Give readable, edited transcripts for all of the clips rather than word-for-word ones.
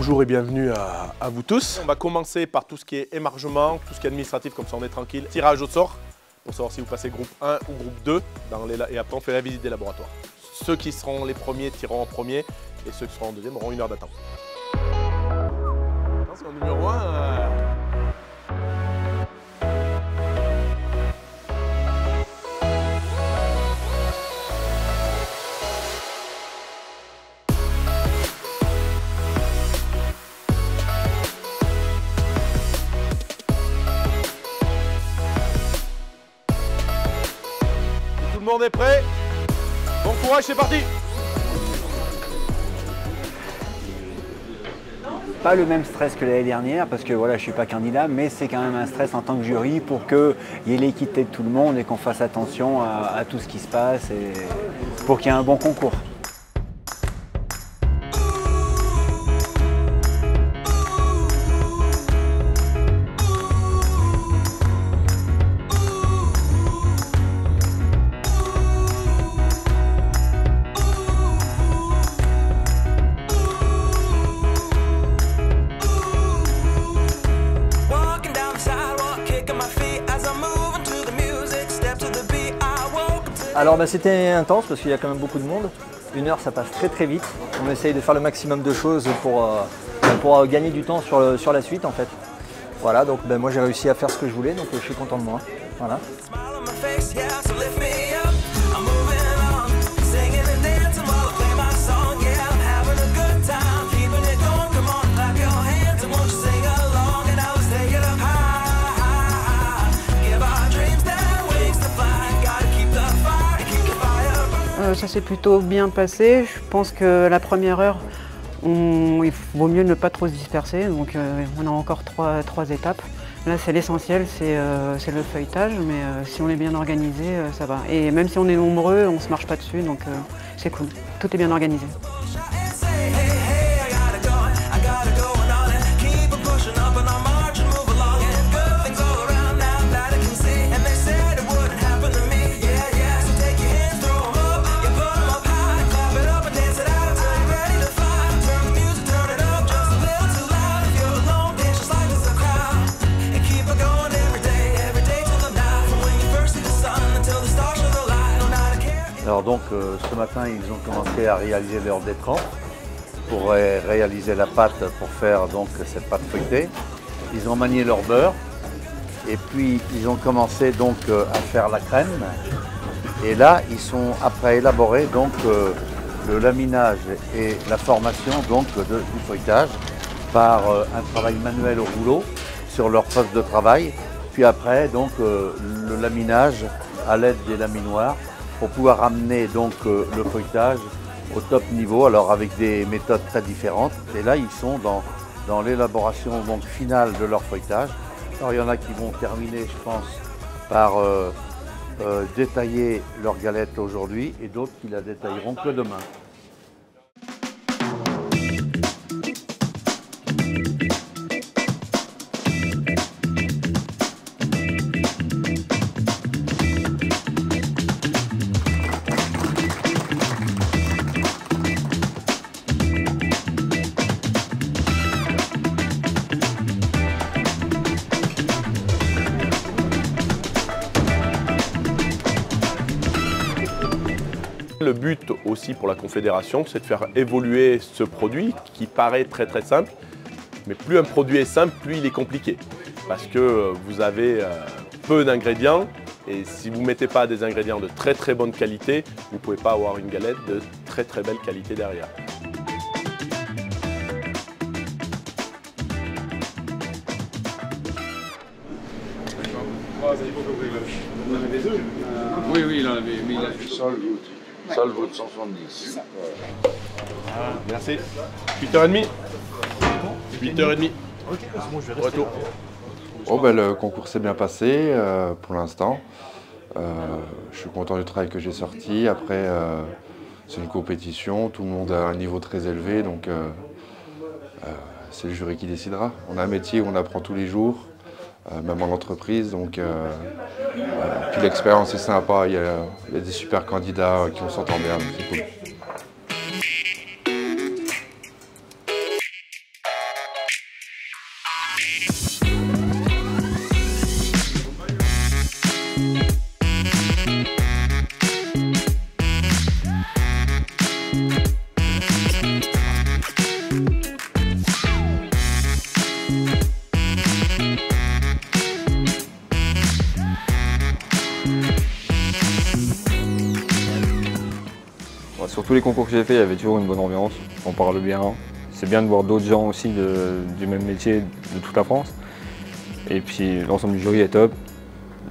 Bonjour et bienvenue à vous tous. On va commencer par tout ce qui est émargement, tout ce qui est administratif, comme ça on est tranquille. Tirage au sort, pour savoir si vous passez groupe 1 ou groupe 2, et après on fait la visite des laboratoires. Ceux qui seront les premiers tireront en premier, et ceux qui seront en deuxième auront 1 heure d'attente. Attention, numéro 1. Tout le monde est prêt? Bon courage, c'est parti! Pas le même stress que l'année dernière parce que voilà, je ne suis pas candidat, mais c'est quand même un stress en tant que jury pour qu'il y ait l'équité de tout le monde et qu'on fasse attention à tout ce qui se passe et pour qu'il y ait un bon concours. Alors c'était intense parce qu'il y a quand même beaucoup de monde. 1 heure ça passe très très vite. On essaye de faire le maximum de choses pour gagner du temps sur la suite en fait. Voilà, donc moi j'ai réussi à faire ce que je voulais, donc je suis content de moi. Voilà. Ça s'est plutôt bien passé. Je pense que la première heure, il vaut mieux ne pas trop se disperser. Donc on a encore trois étapes. Là, c'est l'essentiel, c'est le feuilletage. Mais si on est bien organisé, ça va. Et même si on est nombreux, on ne se marche pas dessus. Donc c'est cool. Tout est bien organisé. Alors donc ce matin ils ont commencé à réaliser leur détrempe pour réaliser la pâte pour faire donc cette pâte feuilletée. Ils ont manié leur beurre et puis ils ont commencé donc à faire la crème. Et là ils sont après à élaborer donc le laminage et la formation donc du feuilletage par un travail manuel au rouleau sur leur poste de travail. Puis après donc le laminage à l'aide des laminoirs, pour pouvoir amener donc le feuilletage au top niveau, alors avec des méthodes très différentes. Et là, ils sont dans l'élaboration donc finale de leur feuilletage. Alors il y en a qui vont terminer, je pense, par détailler leur galette aujourd'hui et d'autres qui la détailleront que demain. Le but aussi pour la Confédération, c'est de faire évoluer ce produit qui paraît très très simple. Mais plus un produit est simple, plus il est compliqué. Parce que vous avez peu d'ingrédients et si vous ne mettez pas des ingrédients de très très bonne qualité, vous ne pouvez pas avoir une galette de très très belle qualité derrière. Oui, il en avait, mais il a fait Solvout 170. Merci. 8h30. 8h30. Retour. Oh, le concours s'est bien passé pour l'instant. Je suis content du travail que j'ai sorti. Après, c'est une compétition, tout le monde a un niveau très élevé, donc c'est le jury qui décidera. On a un métier où on apprend tous les jours. même en entreprise. Donc, puis l'expérience est sympa, il y a des super candidats qui s'entendent bien, c'est cool. Sur tous les concours que j'ai fait, il y avait toujours une bonne ambiance, on parle bien. C'est bien de voir d'autres gens aussi du même métier de toute la France. Et puis l'ensemble du jury est top.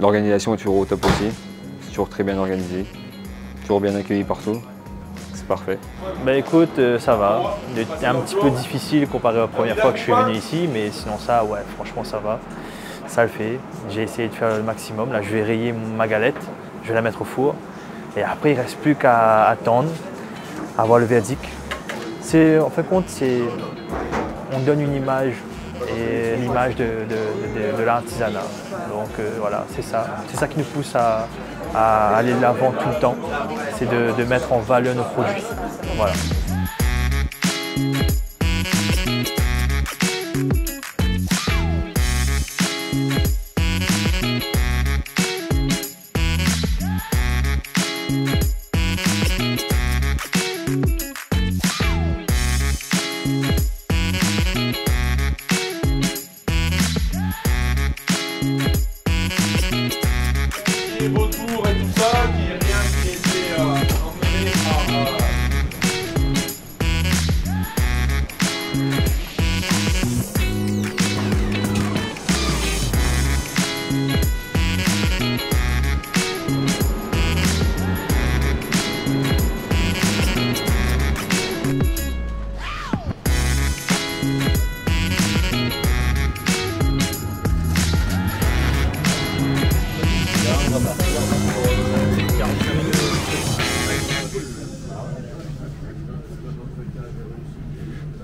L'organisation est toujours au top aussi. C'est toujours très bien organisé, toujours bien accueilli partout. C'est parfait. Bah écoute, ça va. C'est un petit peu difficile comparé à la première fois que je suis venu ici, mais sinon ça, ouais, franchement ça va. Ça le fait. J'ai essayé de faire le maximum. Là, je vais rayer ma galette, je vais la mettre au four. Et après, il ne reste plus qu'à attendre, à voir le verdict. En fin de compte, on donne une image, et l'image de l'artisanat. Donc voilà, c'est ça qui nous pousse à aller de l'avant tout le temps, c'est de mettre en valeur nos produits. Voilà. Les vautours et tout ça, qui est rien qui était emmené par...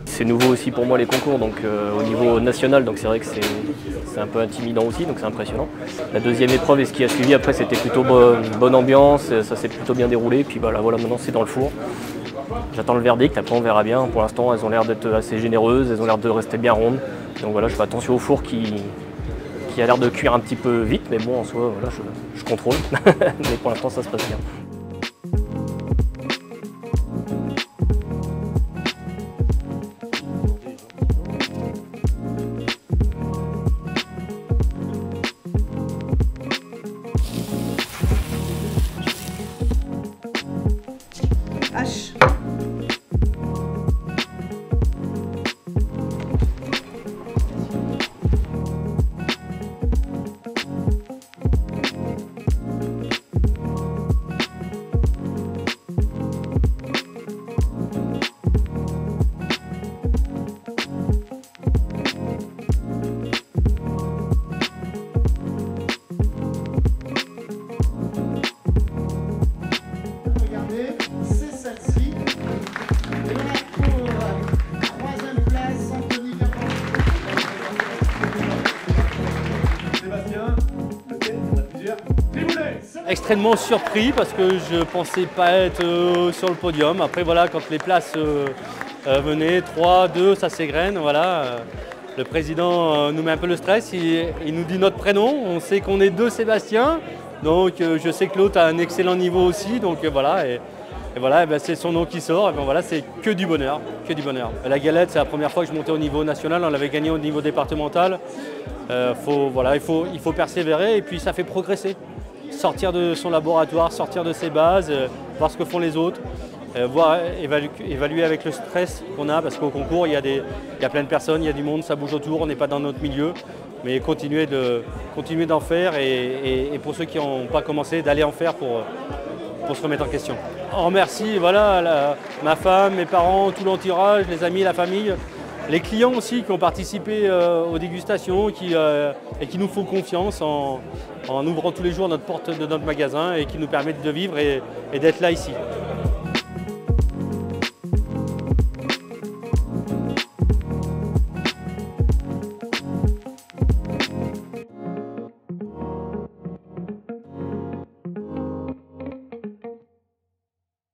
C'est nouveau aussi pour moi les concours, donc au niveau national, donc c'est vrai que c'est un peu intimidant aussi, donc c'est impressionnant. La deuxième épreuve et ce qui a suivi après, c'était plutôt bonne ambiance, ça s'est plutôt bien déroulé, puis voilà, maintenant c'est dans le four. J'attends le verdict, après on verra bien. Pour l'instant, elles ont l'air d'être assez généreuses, elles ont l'air de rester bien rondes. Donc voilà, je fais attention au four qui a l'air de cuire un petit peu vite, mais bon, en soi, voilà, je contrôle. Mais pour l'instant, ça se passe bien. H. Extrêmement surpris parce que je pensais pas être sur le podium. Après voilà, quand les places venaient, 3, 2, ça s'égrène, voilà. Le président nous met un peu le stress, il nous dit notre prénom, on sait qu'on est 2 Sébastien, donc je sais que l'autre a un excellent niveau aussi, donc voilà. Et voilà, ben c'est son nom qui sort, et ben voilà, c'est que du bonheur, que du bonheur. La galette, c'est la première fois que je montais au niveau national, on l'avait gagné au niveau départemental. Voilà, il faut persévérer et puis ça fait progresser. Sortir de son laboratoire, sortir de ses bases, voir ce que font les autres, évaluer avec le stress qu'on a, parce qu'au concours, il y a plein de personnes, il y a du monde, ça bouge autour, on n'est pas dans notre milieu, mais continuer d'en faire et pour ceux qui n'ont pas commencé, d'aller en faire pour se remettre en question. On remercie voilà, ma femme, mes parents, tout l'entourage, les amis, la famille, les clients aussi qui ont participé aux dégustations et qui nous font confiance en ouvrant tous les jours notre porte de notre magasin et qui nous permettent de vivre et d'être là ici.